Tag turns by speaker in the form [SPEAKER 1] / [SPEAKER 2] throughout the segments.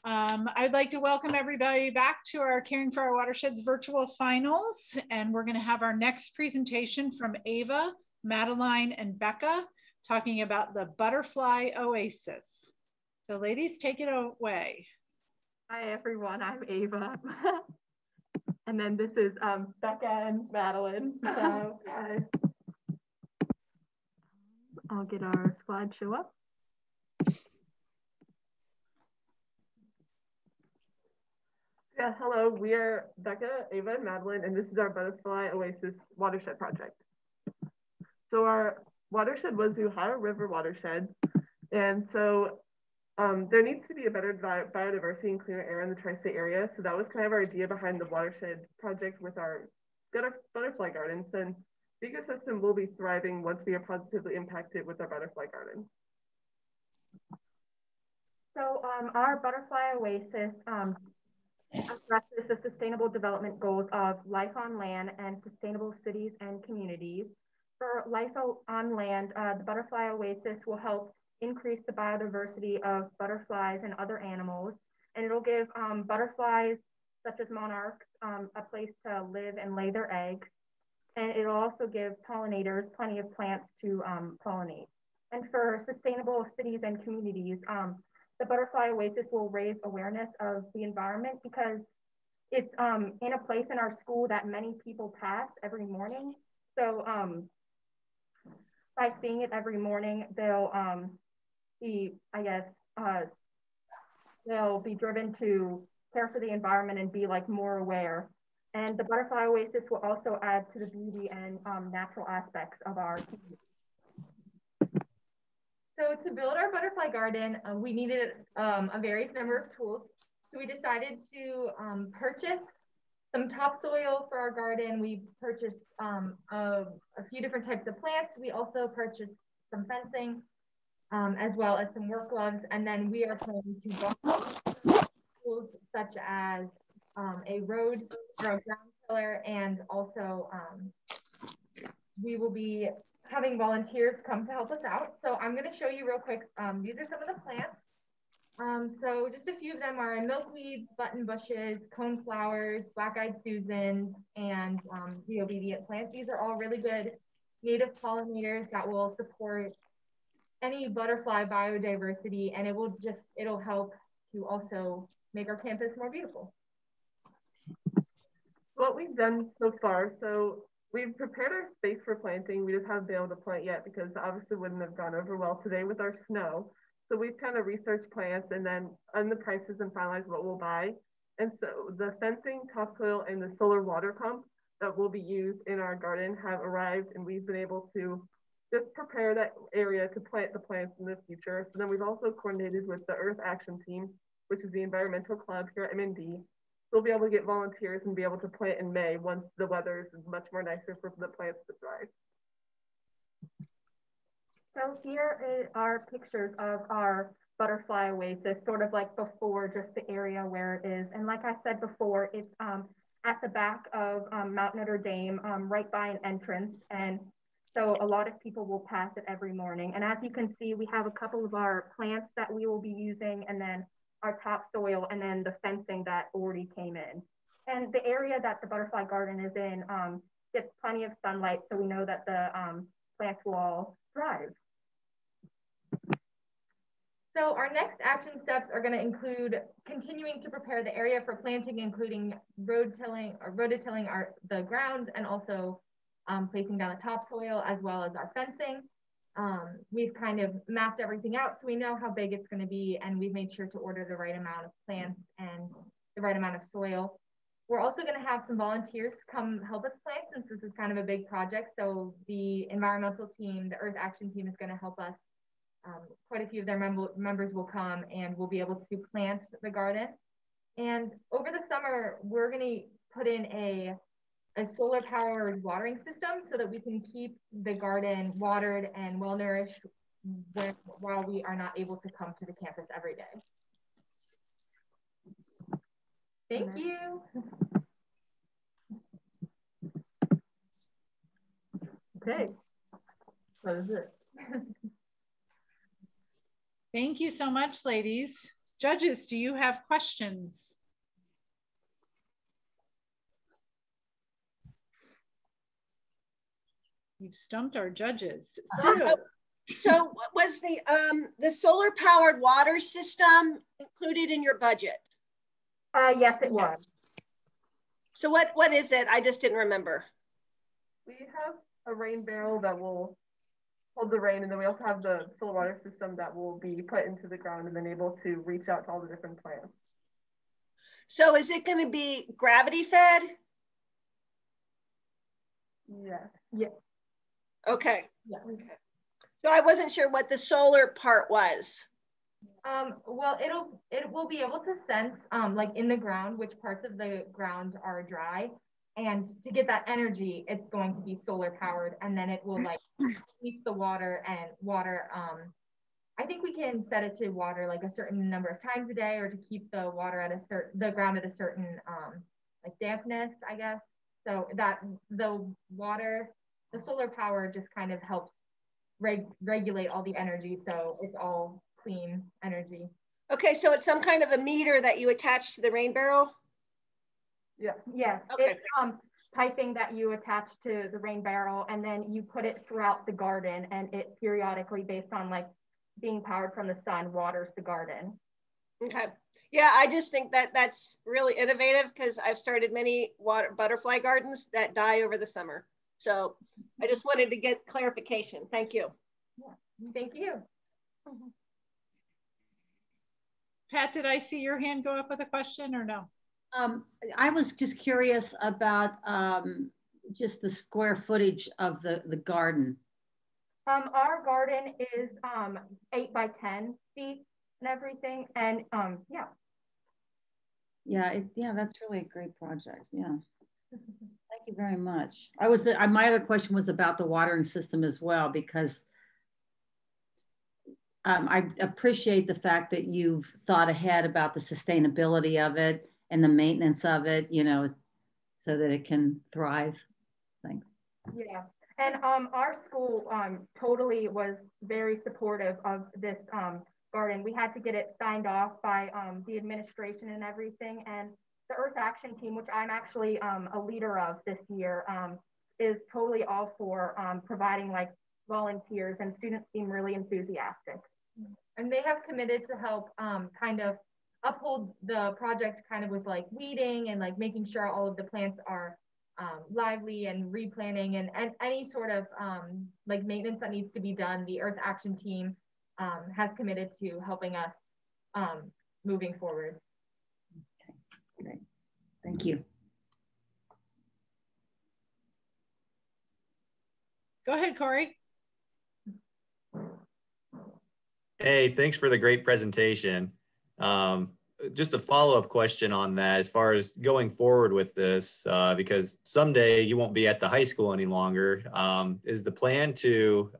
[SPEAKER 1] I'd like to welcome everybody back to our Caring for Our Watersheds virtual finals. And we're going to have our next presentation from Ava, Madeline, and Becca talking about the Butterfly Oasis. So ladies, take it away.
[SPEAKER 2] Hi everyone, I'm Ava. And then this is Becca and Madeline. So I'll get our slideshow up. Yeah, hello, we are Becca, Ava, and Madeline, and this is our Butterfly Oasis watershed project. So our watershed was the Ohio River watershed, and so there needs to be a better biodiversity and cleaner air in the tri-state area. So that was kind of our idea behind the watershed project with our butterfly gardens. And the ecosystem will be thriving once we are positively impacted with our butterfly garden. So our Butterfly Oasis addresses the sustainable development goals of life on land and sustainable cities and communities. For life on land, the Butterfly Oasis will help increase the biodiversity of butterflies and other animals, and it'll give butterflies such as monarchs a place to live and lay their eggs, and it'll also give pollinators plenty of plants to pollinate. And for sustainable cities and communities, the Butterfly Oasis will raise awareness of the environment because it's in a place in our school that many people pass every morning. So by seeing it every morning, they'll they'll be driven to care for the environment and be like more aware. And the Butterfly Oasis will also add to the beauty and natural aspects of our community. So to build our butterfly garden, we needed a various number of tools. So we decided to purchase some topsoil for our garden. We purchased a few different types of plants. We also purchased some fencing, as well as some work gloves. And then we are planning to buy tools such as a road or a ground tiller, and also we will be having volunteers come to help us out. So I'm going to show you real quick. These are some of the plants. So just a few of them are milkweed, button bushes, coneflowers, black-eyed Susans, and the obedient plants. These are all really good native pollinators that will support any butterfly biodiversity, and it'll help to also make our campus more beautiful. What we've done so far, so we've prepared our space for planting. We just haven't been able to plant yet because obviously wouldn't have gone over well today with our snow. So we've kind of researched plants and then on the prices and finalized what we'll buy. And so the fencing, topsoil, and the solar water pump that will be used in our garden have arrived, and we've been able to just prepare that area to plant the plants in the future. So then we've also coordinated with the Earth Action Team, which is the environmental club here at MND. We'll be able to get volunteers and be able to plant in May once the weather is much more nicer for the plants to thrive. So here are pictures of our Butterfly Oasis, sort of like before, just the area where it is. And like I said before, it's at the back of Mount Notre Dame, right by an entrance. And so a lot of people will pass it every morning. And as you can see, we have a couple of our plants that we will be using, and then our topsoil, and then the fencing that already came in. And the area that the butterfly garden is in gets plenty of sunlight, so we know that the plants will all thrive. So our next action steps are going to include continuing to prepare the area for planting, including rototilling the ground, and also placing down the topsoil, as well as our fencing. We've kind of mapped everything out so we know how big it's going to be, and we've made sure to order the right amount of plants and the right amount of soil. We're also going to have some volunteers come help us plant, since this is kind of a big project. So the environmental team, the Earth Action Team, is going to help us. Quite a few of their members will come, and we'll be able to plant the garden. And over the summer, we're going to put in a solar powered watering system so that we can keep the garden watered and well nourished while we are not able to come to the campus every day. Thank you. Okay, that is it.
[SPEAKER 1] Thank you so much, ladies. Judges, do you have questions? You've stumped our judges. Sue.
[SPEAKER 3] So was the solar powered water system included in your budget?
[SPEAKER 2] Yes, it was.
[SPEAKER 3] So what is it? I just didn't remember.
[SPEAKER 4] We have a rain barrel that will hold the rain, and then we also have the solar water system that will be put into the ground and then able to reach out to all the different plants.
[SPEAKER 3] So is it going to be gravity fed?
[SPEAKER 4] Yeah.
[SPEAKER 2] Yeah.
[SPEAKER 3] Okay.
[SPEAKER 2] Yeah.
[SPEAKER 3] Okay. So I wasn't sure what the solar part was.
[SPEAKER 2] Well, it will be able to sense like in the ground which parts of the ground are dry, and to get that energy, it's going to be solar powered, and then it will like release the water and water. I think we can set it to water like a certain number of times a day, or to keep the water at the ground at a certain like dampness, I guess. So that the solar power just kind of helps regulate all the energy, so it's all clean energy.
[SPEAKER 3] Okay, so it's some kind of a meter that you attach to the rain barrel?
[SPEAKER 2] Yeah. Yes.
[SPEAKER 3] Okay.
[SPEAKER 2] It's piping that you attach to the rain barrel, and then you put it throughout the garden, and it periodically, based on like being powered from the sun, waters the garden.
[SPEAKER 3] Okay. Yeah, I just think that that's really innovative, because I've started many butterfly gardens that die over the summer. So I just wanted to get clarification. Thank you.
[SPEAKER 2] Yeah. Thank you.
[SPEAKER 1] Pat, did I see your hand go up with a question or no?
[SPEAKER 5] I was just curious about just the square footage of the garden.
[SPEAKER 2] Our garden is 8 by 10 feet and everything, and yeah.
[SPEAKER 5] Yeah, that's really a great project. Yeah. Thank you very much. My other question was about the watering system as well, because I appreciate the fact that you've thought ahead about the sustainability of it and the maintenance of it, so that it can thrive. Thanks.
[SPEAKER 2] Yeah, and our school totally was very supportive of this garden. We had to get it signed off by the administration and everything, and the Earth Action Team, which I'm actually a leader of this year, is totally all for providing like volunteers, and students seem really enthusiastic. And they have committed to help kind of uphold the project kind of with like weeding and like making sure all of the plants are lively, and replanting, and any sort of like maintenance that needs to be done. The Earth Action Team has committed to helping us moving forward.
[SPEAKER 5] Great. Thank you.
[SPEAKER 1] Go ahead, Corey.
[SPEAKER 6] Hey, thanks for the great presentation. Just a follow-up question on that, as far as going forward with this, because someday you won't be at the high school any longer. Is the plan to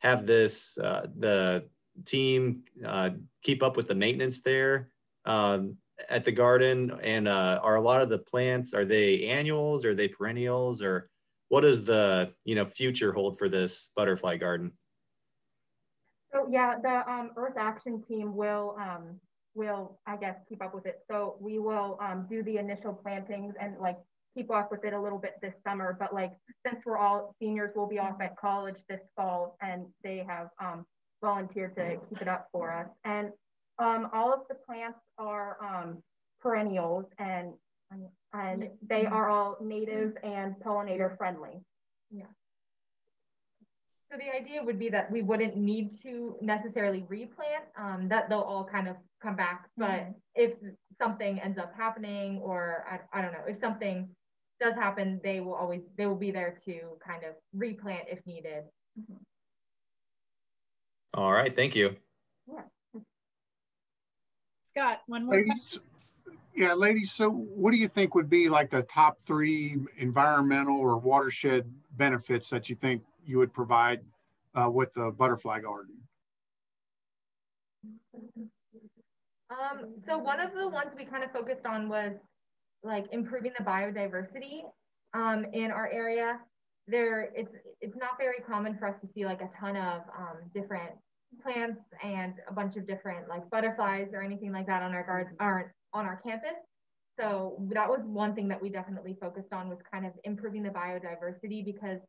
[SPEAKER 6] have this, the team keep up with the maintenance there at the garden? And are a lot of the plants, are they annuals, are they perennials, or what does the future hold for this butterfly garden?
[SPEAKER 2] So yeah, the Earth Action Team will I guess keep up with it. So we will do the initial plantings and like keep up with it a little bit this summer. But like, since we're all seniors, we'll be off at college this fall, and they have volunteered to keep it up for us. And all of the plants are perennials, and they are all native and pollinator friendly. Yeah. So the idea would be that we wouldn't need to necessarily replant, that they'll all kind of come back. But if something ends up happening, or I don't know, if something does happen, they will be there to kind of replant if needed.
[SPEAKER 6] All right, thank you.
[SPEAKER 2] Yeah.
[SPEAKER 1] Scott, one more question.
[SPEAKER 7] Yeah, ladies, so what do you think would be like the top 3 environmental or watershed benefits that you think you would provide with the butterfly garden?
[SPEAKER 2] So one of the ones we kind of focused on was like improving the biodiversity in our area. It's not very common for us to see like a ton of different plants and a bunch of different like butterflies or anything like that on our garden aren't on our campus. So that was one thing that we definitely focused on, was kind of improving the biodiversity, because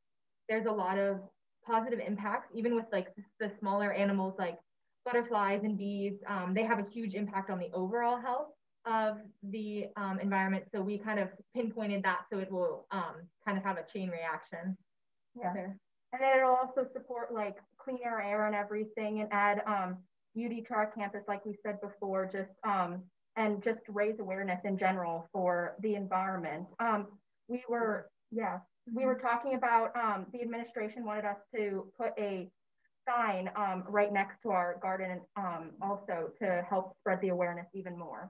[SPEAKER 2] there's a lot of positive impacts, even with like the smaller animals like butterflies and bees. They have a huge impact on the overall health of the environment. So we kind of pinpointed that so it will kind of have a chain reaction.
[SPEAKER 8] Yeah. There. And then it'll also support like cleaner air and everything, and add beauty to our campus, like we said before, just and just raise awareness in general for the environment. We were talking about the administration wanted us to put a sign right next to our garden also to help spread the awareness even more.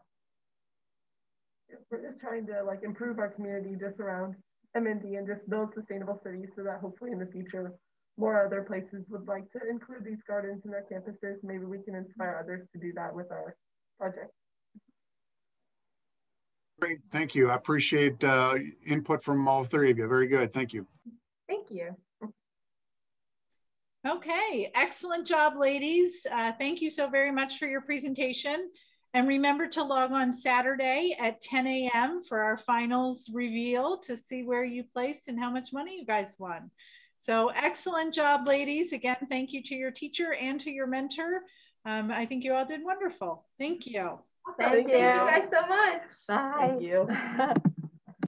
[SPEAKER 4] We're just trying to like improve our community just around MND and just build sustainable cities, so that hopefully in the future more other places would like to include these gardens in their campuses. Maybe we can inspire others to do that with our project.
[SPEAKER 7] Great, thank you. I appreciate input from all three of you. Very good, thank you.
[SPEAKER 2] Thank you.
[SPEAKER 1] Okay, excellent job, ladies. Thank you so very much for your presentation. And remember to log on Saturday at 10 a.m. for our finals reveal to see where you placed and how much money you guys won. So excellent job, ladies. Again, thank you to your teacher and to your mentor. I think you all did wonderful. Thank you.
[SPEAKER 2] Thank you guys so much.
[SPEAKER 8] Bye.
[SPEAKER 4] Thank you.